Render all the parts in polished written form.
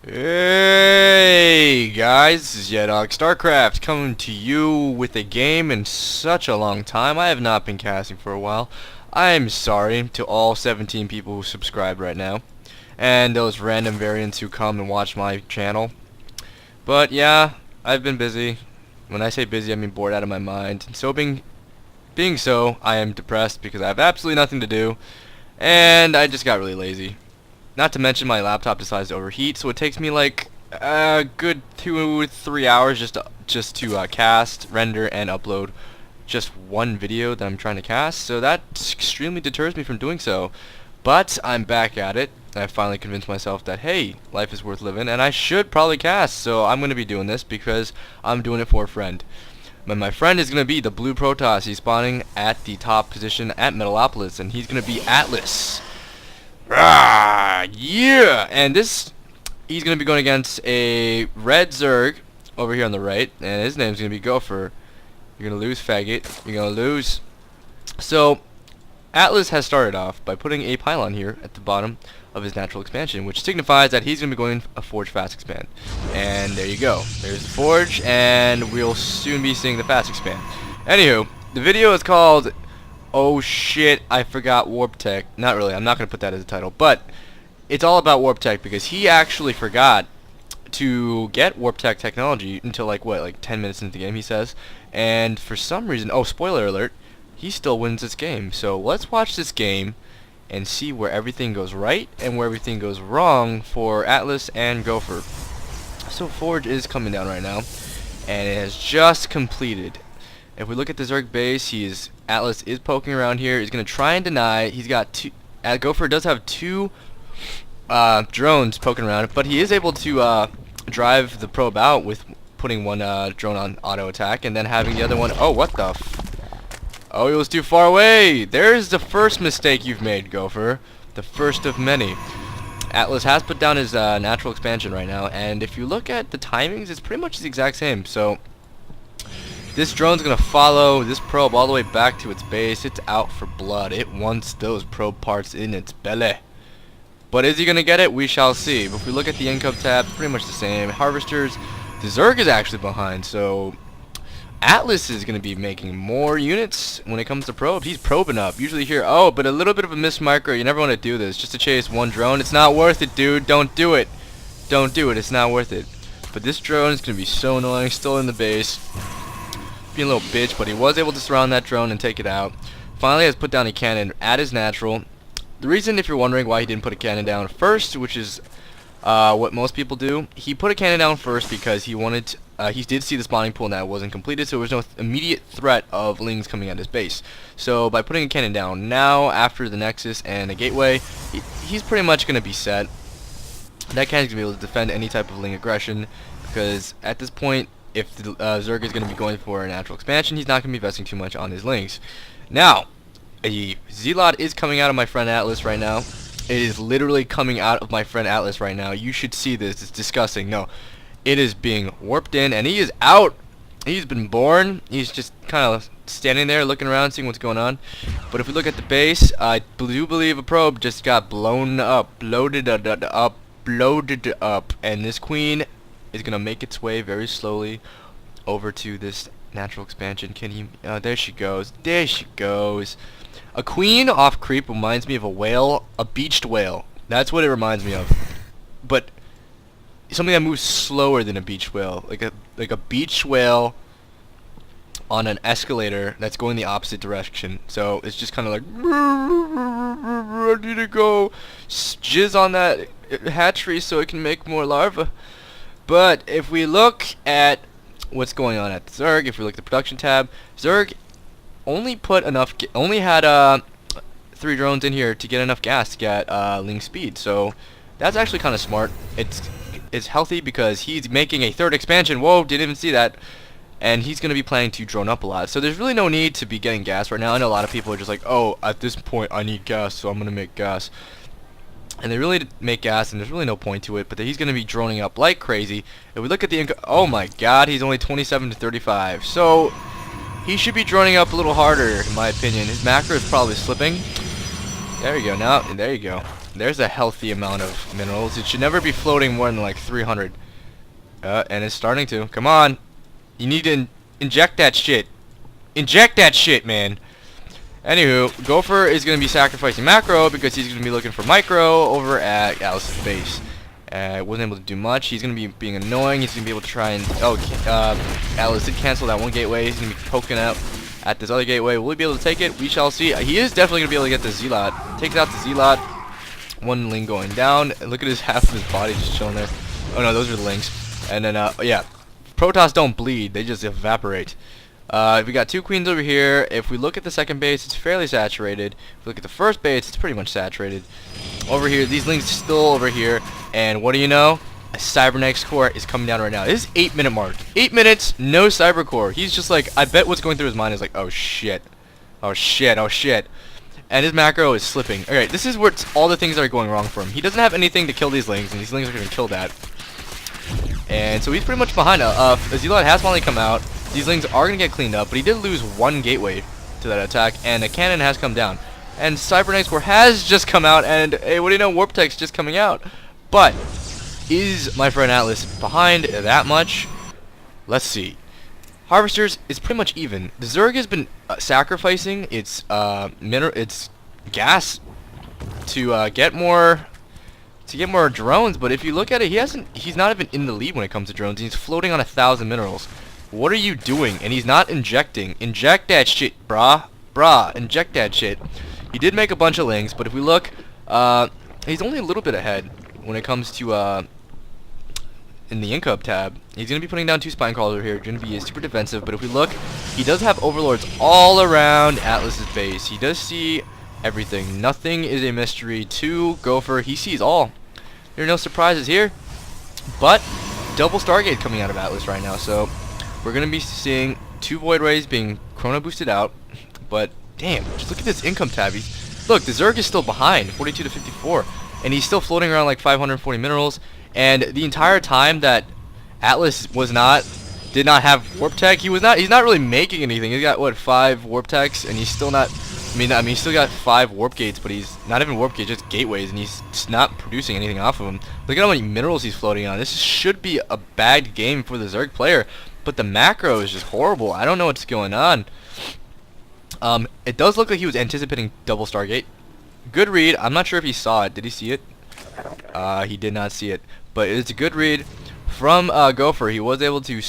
Hey guys, this is yehdawgsc coming to you with a game in such a long time. I have not been casting for a while. I'm sorry to all 17 people who subscribe right now, and those random variants who come and watch my channel. But yeah, I've been busy. When I say busy, I mean bored out of my mind. And so being so, I am depressed because I have absolutely nothing to do, and I just got really lazy. Not to mention my laptop decides to overheat, so it takes me like a good 2-3 hours just to cast, render, and upload just one video that I'm trying to cast. So that extremely deters me from doing so. But I'm back at it. I finally convinced myself that hey, life is worth living, and I should probably cast. So I'm gonna be doing this because I'm doing it for a friend. But my friend is gonna be the blue Protoss. He's spawning at the top position at Metalopolis, and he's gonna be Atlas. Yeah, and he's gonna be going against a red zerg over here on the right, and his name's gonna be Gopher. You're gonna lose, faggot. You're gonna lose. So Atlas has started off by putting a pylon here at the bottom of his natural expansion, which signifies that he's gonna be going a forge fast expand. And there you go. There's the forge, and we'll soon be seeing the fast expand. Anywho, the video is called "Oh shit, I forgot warp tech." Not really, I'm not going to put that as a title, but it's all about warp tech because he actually forgot to get warp tech technology until like 10 minutes into the game, he says. And for some reason, oh, spoiler alert, he still wins this game. So let's watch this game and see where everything goes right and where everything goes wrong for Atlas and Gopher. So Forge is coming down right now, and it has just completed. If we look at the Zerg base, Atlas is poking around here. He's going to try and deny. He's got two. Gopher does have two drones poking around, but he is able to drive the probe out with putting one drone on auto attack and then having the other one. Oh, what the oh, he was too far away. There's the first mistake you've made, Gopher. The first of many. Atlas has put down his natural expansion right now, and if you look at the timings, it's pretty much the exact same. So this drone's gonna follow this probe all the way back to its base. It's out for blood. It wants those probe parts in its belly. But is he gonna get it? We shall see. But if we look at the income tab, it's pretty much the same. Harvesters, the Zerg is actually behind, so Atlas is gonna be making more units when it comes to probe. He's probing up. Usually here, oh, but a little bit of a miss micro. You never want to do this just to chase one drone. It's not worth it, dude. Don't do it. Don't do it. It's not worth it. But this drone is gonna be so annoying. Still in the base. Being a little bitch, but he was able to surround that drone and take it out. Finally has put down a cannon at his natural. The reason, if you're wondering why he didn't put a cannon down first, which is what most people do, he put a cannon down first because he wanted he did see the spawning pool and that wasn't completed, so there was no immediate threat of lings coming at his base. So by putting a cannon down now, after the nexus and a gateway, he's pretty much going to be set. That cannon's going to be able to defend any type of ling aggression, because at this point, if the Zerg is going to be going for a natural expansion, he's not going to be investing too much on his lings. Now, a Zealot is coming out of my friend Atlas right now. It is literally coming out of my friend Atlas right now. You should see this. It's disgusting. No, it is being warped in, and he is out. He's been born. He's just kind of standing there looking around, seeing what's going on. But if we look at the base, I do believe a probe just got blown up, loaded up, and this queen is gonna make its way very slowly over to this natural expansion. Can he? There she goes. There she goes. A queen off creep reminds me of a whale, a beached whale. That's what it reminds me of. But something that moves slower than a beached whale, like a beached whale on an escalator that's going the opposite direction. So it's just kind of like ready to go jizz on that hatchery so it can make more larvae. But if we look at what's going on at the Zerg, if we look at the production tab, Zerg only had 3 drones in here to get enough gas to get ling speed. So that's actually kind of smart. It's healthy because he's making a 3rd expansion. Whoa, didn't even see that. And he's going to be planning to drone up a lot. So there's really no need to be getting gas right now. I know a lot of people are just like, oh, at this point I need gas, so I'm going to make gas. And they really make gas, and there's really no point to it, but he's going to be droning up like crazy. If we look at the oh my god, he's only 27 to 35. So he should be droning up a little harder, in my opinion. His macro is probably slipping. There you go. Now, there you go. There's a healthy amount of minerals. It should never be floating more than like 300. And it's starting to. Come on. You need to inject that shit. Inject that shit, man. Anywho, Gopher is going to be sacrificing macro because he's going to be looking for micro over at Alice's base. Wasn't able to do much. He's going to be being annoying. He's going to be able to try and... Alice did cancel that one gateway. He's going to be poking out at this other gateway. Will he be able to take it? We shall see. He is definitely going to be able to get the Zealot. Takes out the Zealot. One Ling going down. Look at his half of his body just chilling there. Oh no, those are the Lings. And then, yeah. Protoss don't bleed. They just evaporate. We got 2 queens over here. If we look at the second base, it's fairly saturated. If we look at the first base, it's pretty much saturated. Over here, these Lings still over here. And what do you know? A cybernetics core is coming down right now. This is 8-minute mark. 8 minutes, no cyber core. He's just like, I bet what's going through his mind is like, oh shit. Oh shit, oh shit. And his macro is slipping. Alright, this is where all the things that are going wrong for him. He doesn't have anything to kill these Lings, and these Lings are going to kill that. And so he's pretty much behind. A Zealot has finally come out. These Lings are going to get cleaned up, but he did lose 1 gateway to that attack, and a cannon has come down. And Cybernetics Core has just come out, and hey, what do you know, Warp Tech's just coming out. But is my friend Atlas behind that much? Let's see. Harvesters is pretty much even. The Zerg has been sacrificing its gas to get more drones, but if you look at it, he's not even in the lead when it comes to drones, and he's floating on 1,000 minerals. What are you doing? And he's not injecting. Inject that shit, brah. Inject that shit. He did make a bunch of Lings, but if we look, he's only a little bit ahead when it comes to in the income tab. He's going to be putting down 2 spine crawlers over here. Going to be super defensive, but if we look, he does have overlords all around Atlas's base. He does see everything. Nothing is a mystery to Gopher. He sees all. There are no surprises here, but double Stargate coming out of Atlas right now, so we're going to be seeing 2 Void Rays being chrono boosted out, but damn, just look at this income tab. Look, the Zerg is still behind, 42 to 54, and he's still floating around like 540 minerals. And the entire time that Atlas did not have warp tech, he's not really making anything. He's got what, 5 warp techs, and he's still not. I mean, he's still got 5 warp gates, but he's not even warp gates, just gateways, and he's just not producing anything off of them. Look at how many minerals he's floating on. This should be a bad game for the Zerg player, but the macro is just horrible. I don't know what's going on. It does look like he was anticipating double Stargate. Good read. I'm not sure if he saw it. Did he see it? He did not see it. But it's a good read from Gopher. He was able to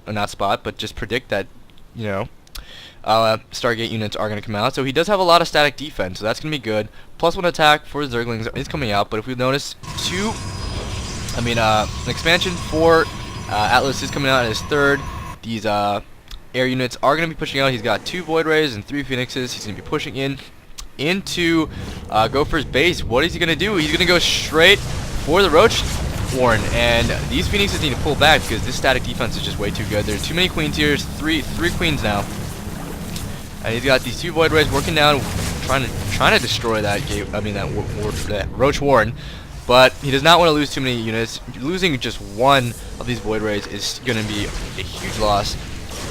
not spot, but just predict that, you know, Stargate units are going to come out. So he does have a lot of static defense, so that's going to be good. +1 attack for Zerglings is coming out, but if we notice, an expansion for Atlas is coming out as 3rd. These air units are going to be pushing out. He's got 2 Void Rays and 3 Phoenixes. He's going to be pushing into Gopher's base. What is he going to do? He's going to go straight for the Roach Warren, and these Phoenixes need to pull back because this static defense is just way too good. There's too many queens here. Three queens now, and he's got these 2 Void Rays working down, trying to destroy that gate. That Roach Warren, but he does not want to lose too many units. Losing just 1 of these Void Rays is going to be a huge loss.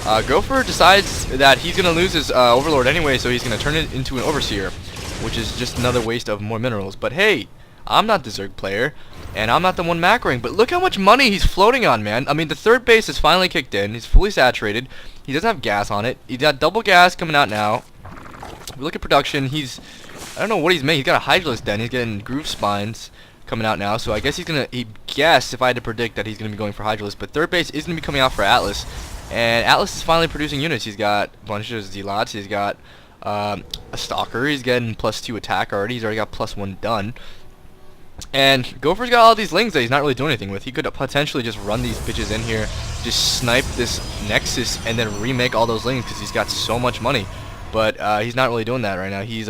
Gopher decides that he's going to lose his Overlord anyway, so he's going to turn it into an Overseer, which is just another waste of more minerals. But hey, I'm not the Zerg player, and I'm not the one macroing, but look how much money he's floating on, man. I mean, the 3rd base is finally kicked in. He's fully saturated. He doesn't have gas on it. He's got double gas coming out now. We look at production. I don't know what he's making. He's got a Hydralisk Den. He's getting Groove Spines coming out now, so I guess he guessed, if I had to predict, that he's going to be going for Hydralisk, but 3rd base is going to be coming out for Atlas. And Atlas is finally producing units. He's got a bunch of Zealots. He's got a Stalker. He's getting +2 attack already. He's already got +1 done. And Gopher's got all these Lings that he's not really doing anything with. He could potentially just run these bitches in here, just snipe this Nexus, and then remake all those Lings because he's got so much money. But he's not really doing that right now. He's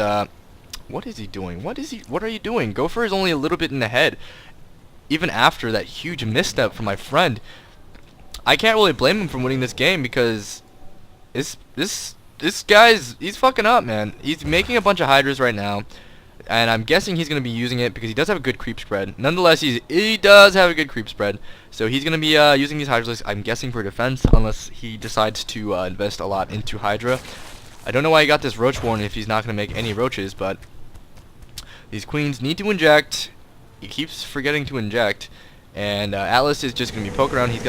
what is he doing? What are you doing? Gopher is only a little bit in the head, even after that huge misstep from my friend. I can't really blame him for winning this game because this he's fucking up, man. He's making a bunch of Hydras right now, and I'm guessing he's going to be using it because he does have a good creep spread. Nonetheless, he does have a good creep spread, so he's going to be using these Hydras, I'm guessing, for defense, unless he decides to invest a lot into Hydra. I don't know why he got this Roach Warren if he's not going to make any Roaches, but These queens need to inject. He keeps forgetting to inject, and Atlas is just gonna be poking around. He's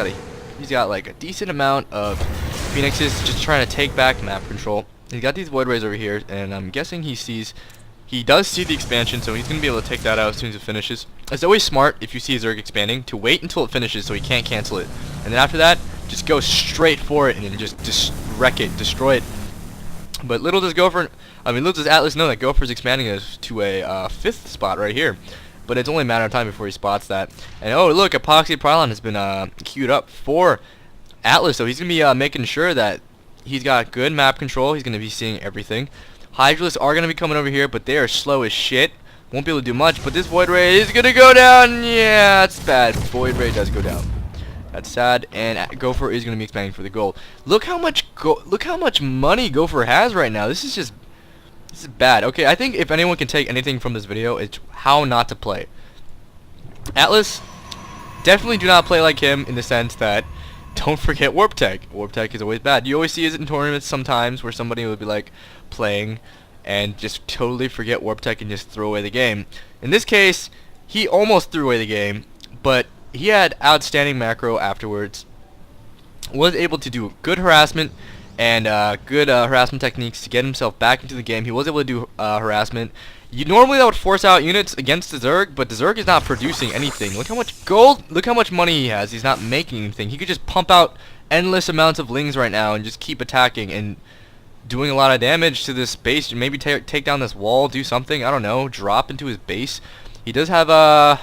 got like a decent amount of phoenixes, just trying to take back map control. He's got these void rays over here, and I'm guessing he does see the expansion, so he's gonna be able to take that out as soon as it finishes. It's always smart if you see Zerg expanding to wait until it finishes, so he can't cancel it, and then after that, just go straight for it and then just wreck it, destroy it. But little does Atlas know that Gopher's expanding us to a 5th spot right here. But it's only a matter of time before he spots that. And oh look, Epoxy Pylon has been queued up for Atlas, so he's going to be making sure that he's got good map control. He's going to be seeing everything. Hydralisks are going to be coming over here, but they are slow as shit. Won't be able to do much, but this Void Ray is going to go down. Yeah, that's bad. Void Ray does go down. That's sad, and Gopher is going to be expanding for the gold. Look how much money Gopher has right now. This is bad. Okay, I think if anyone can take anything from this video, it's how not to play. Atlas, definitely do not play like him in the sense that don't forget Warp Tech. Warp Tech is always bad. You always see it in tournaments sometimes where somebody will be like playing and just totally forget Warp Tech and just throw away the game. In this case, he almost threw away the game, but he had outstanding macro afterwards. Was able to do good harassment and good harassment techniques to get himself back into the game. He was able to do harassment. Normally that would force out units against the Zerg, but the Zerg is not producing anything. Look how much gold, look how much money he has. He's not making anything. He could just pump out endless amounts of lings right now and just keep attacking and doing a lot of damage to this base. Maybe take down this wall, do something, I don't know, drop into his base. He does have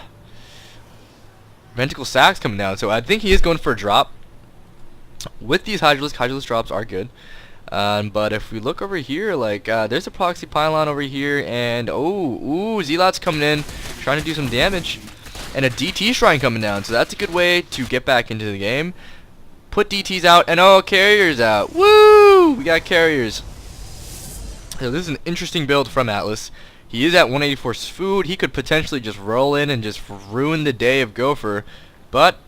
Venticle Sacks coming down, so I think he is going for a drop. With these Hydralisk drops are good. But if we look over here, like, there's a Proxy Pylon over here, and, ooh, Zealot's coming in, trying to do some damage. And a DT Shrine coming down, so that's a good way to get back into the game. Put DTs out, and oh, Carriers out. Woo! We got Carriers. So this is an interesting build from Atlas. He is at 184 food. He could potentially just roll in and just ruin the day of Gopher. But,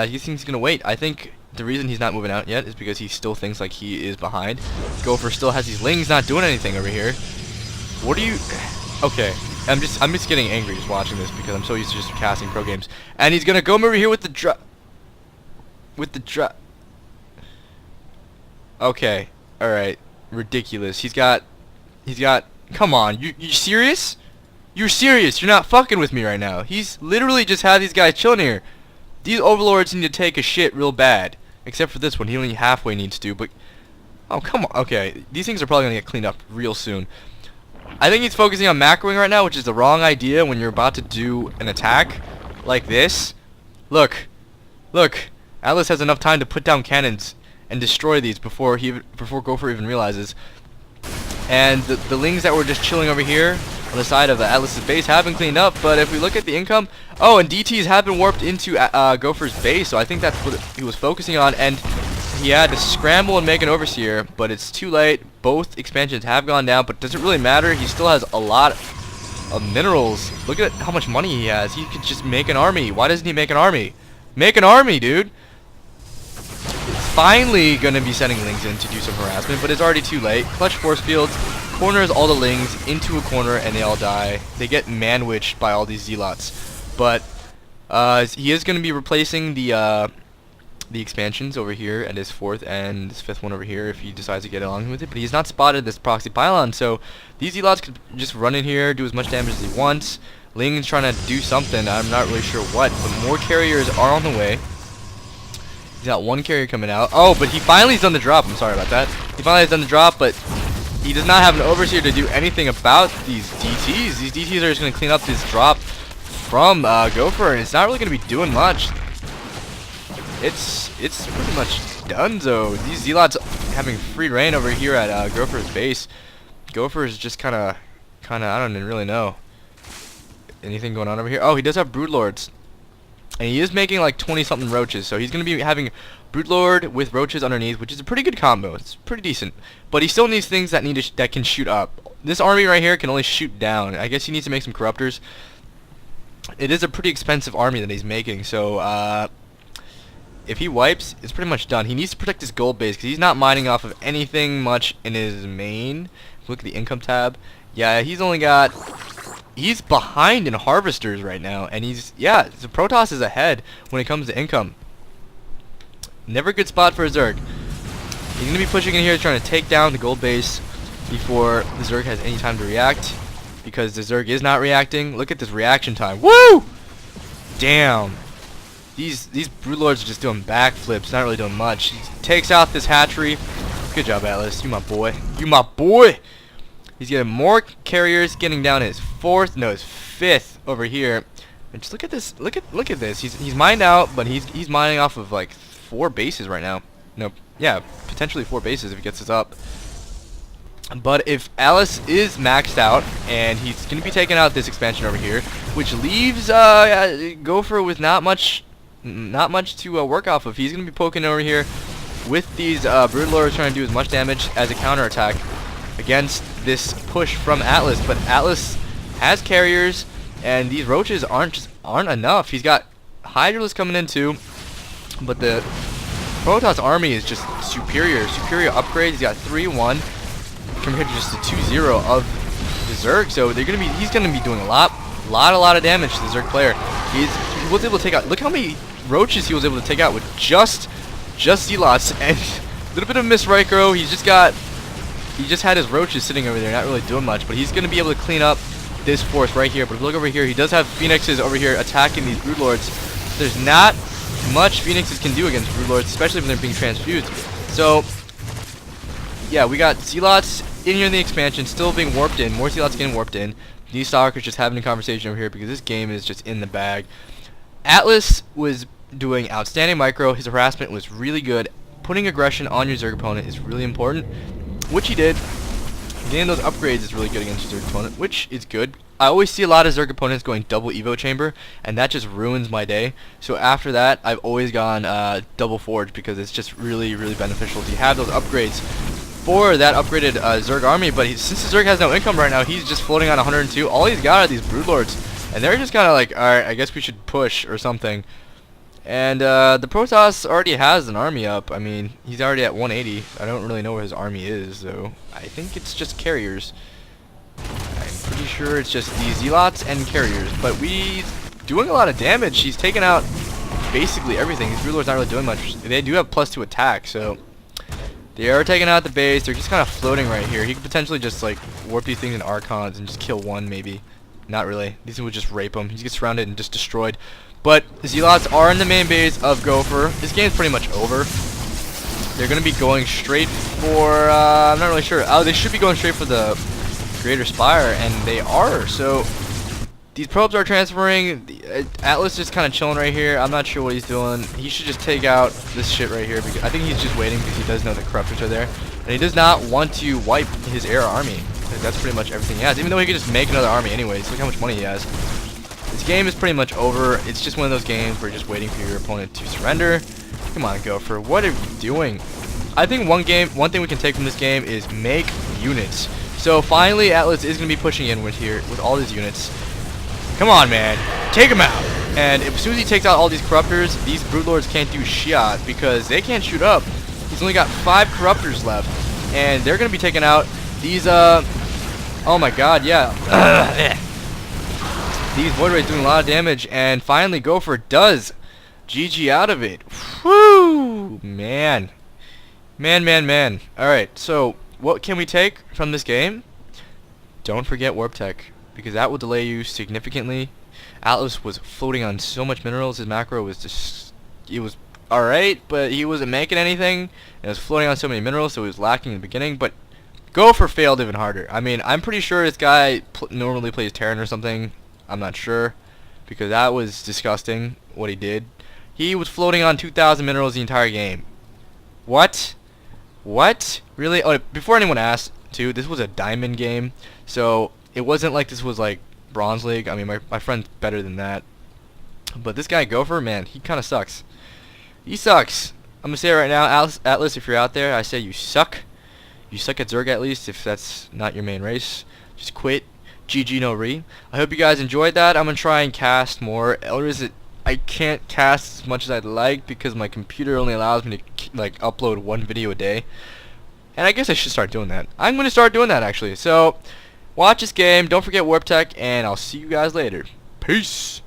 he thinks he's going to wait. I think the reason he's not moving out yet is because he still thinks like he is behind. Gopher still has these lings not doing anything over here. What are you... Okay, I'm just getting angry just watching this because I'm so used to just casting pro games. And he's gonna go over here with the drop. Okay, all right, ridiculous. He's got. Come on, you serious? You're serious? You're not fucking with me right now. He's literally just had these guys chilling here. These overlords need to take a shit real bad. Except for this one, he only halfway needs to, but... Oh, come on. Okay, these things are probably going to get cleaned up real soon. I think he's focusing on macroing right now, which is the wrong idea when you're about to do an attack like this. Look. Atlas has enough time to put down cannons and destroy these before Gopher even realizes. And the lings that were just chilling over here on the side of Atlas's base have been cleaned up, but if we look at the income, oh, and DTs have been warped into Gopher's base, so I think that's what he was focusing on, and he had to scramble and make an Overseer, but it's too late. Both expansions have gone down, but does it really matter? He still has a lot of minerals. Look at how much money he has. He could just make an army. Why doesn't he make an army? Make an army, dude! Finally gonna be sending lings in to do some harassment, but it's already too late. Clutch force fields, corners all the lings into a corner, and they all die. They get man-witched by all these zealots. But he is gonna be replacing the expansions over here at his 4th and his 5th one over here if he decides to get along with it. But he's not spotted this proxy pylon, so these zealots could just run in here, do as much damage as he wants. Ling's trying to do something. I'm not really sure what, but more carriers are on the way. He's got one carrier coming out. Oh, but he finally's done the drop. I'm sorry about that. He finally has done the drop, but he does not have an Overseer to do anything about these DTs. These DTs are just going to clean up this drop from Gopher, and it's not really going to be doing much. It's pretty much done, though. These Zealots having free reign over here at Gopher's base. Gopher is just kind of, I don't even really know. Anything going on over here? Oh, he does have Broodlords. And he is making like 20-something roaches, so he's going to be having Broodlord with roaches underneath, which is a pretty good combo. It's pretty decent. But he still needs things that that can shoot up. This army right here can only shoot down. I guess he needs to make some Corruptors. It is a pretty expensive army that he's making, so if he wipes, it's pretty much done. He needs to protect his gold base, because he's not mining off of anything much in his main. Look at the income tab. Yeah, he's only got he's behind in harvesters right now, and yeah, the Protoss is ahead when it comes to income. Never a good spot for a Zerg. He's gonna be pushing in here, trying to take down the gold base before the Zerg has any time to react, because the Zerg is not reacting. Look at this reaction time. Woo! Damn. These Broodlords are just doing backflips, not really doing much. He takes out this hatchery. Good job, Atlas. You my boy. You my boy. He's getting more carriers, getting down his fifth over here. And just look at this. Look at this. He's mined out, but he's mining off of like 4 bases right now. No, yeah, potentially 4 bases if he gets this up. But if Alice is maxed out, and he's going to be taking out this expansion over here, which leaves Gopher with not much to work off of. He's going to be poking over here with these Broodlords, trying to do as much damage as a counterattack against this push from Atlas. But Atlas has carriers, and these roaches aren't enough. He's got Hydralisk coming in too, but the Protoss army is just superior upgrades. He's got 3-1 compared to just the 2-0 of the Zerg. So he's gonna be doing a lot of damage to the Zerg player. He was able to take out, look how many roaches he was able to take out with just Zealots, and a little bit of miss micro. He just had his roaches sitting over there, not really doing much, but he's gonna be able to clean up this force right here. But if you look over here, he does have Phoenixes over here attacking these Broodlords. There's not much Phoenixes can do against Broodlords, especially when they're being transfused. So yeah, we got Zealots in here in the expansion, still being warped in. More Zealots getting warped in. These Stalkers just having a conversation over here because this game is just in the bag. Atlas was doing outstanding micro. His harassment was really good. Putting aggression on your Zerg opponent is really important, which he did. Getting those upgrades is really good against your Zerg opponent, which is good. I always see a lot of Zerg opponents going double Evo Chamber, and that just ruins my day. So after that, I've always gone double Forge, because it's just really beneficial to have those upgrades for that upgraded Zerg army. But since the Zerg has no income right now, he's just floating on 102. All he's got are these Broodlords, and they're just kind of like, alright, I guess we should push or something. And the Protoss already has an army up. I mean, he's already at 180. I don't really know where his army is, though. I think it's just carriers. I'm pretty sure it's just these Zealots and carriers. But he's doing a lot of damage. He's taking out basically everything. His Broodlord's not really doing much. They do have +2 attack, so they are taking out the base. They're just kind of floating right here. He could potentially just like warp these things in Archons and just kill one, maybe. Not really. These would just rape him. He gets surrounded and just destroyed. But Zealots are in the main base of Gopher. This game's pretty much over. They're going to be going straight for, I'm not really sure. Oh, they should be going straight for the Greater Spire, and they are. So these probes are transferring. Atlas is kind of chilling right here. I'm not sure what he's doing. He should just take out this shit right here, because I think he's just waiting because he does know the Corruptors are there. And he does not want to wipe his air army. That's pretty much everything he has, even though he could just make another army anyways. Look how much money he has. This game is pretty much over. It's just one of those games where you're just waiting for your opponent to surrender. Come on, Gopher. What are you doing? I think one thing we can take from this game is make units. So finally, Atlas is going to be pushing in with all his units. Come on, man. Take him out. And as soon as he takes out all these Corruptors, these Broodlords can't do shit because they can't shoot up. He's only got 5 Corruptors left. And they're going to be taking out these, oh my god, yeah. These Void Rays doing a lot of damage, and finally Gopher does GG out of it. Whoo! Man. Alright, so what can we take from this game? Don't forget Warp Tech, because that will delay you significantly. Atlas was floating on so much minerals, his macro was just, it was alright, but he wasn't making anything, and it was floating on so many minerals, so he was lacking in the beginning. But Gopher failed even harder. I mean, I'm pretty sure this guy normally plays Terran or something. I'm not sure, because that was disgusting what he did. He was floating on 2,000 minerals the entire game. What? Really? Oh, before anyone asks, too, this was a diamond game, so it wasn't like this was like Bronze League. I mean, my friend's better than that. But this guy Gopher, man, he kind of sucks. He sucks. I'm gonna say it right now, Atlas, if you're out there, I say you suck. You suck at Zerg, at least, if that's not your main race. Just quit. GG no re. I hope you guys enjoyed that. I'm gonna try and cast more. I can't cast as much as I'd like because my computer only allows me to like upload 1 video a day. And I guess I should start doing that. I'm gonna start doing that actually. So Watch this game. Don't forget Warp Tech, and I'll see you guys later. Peace.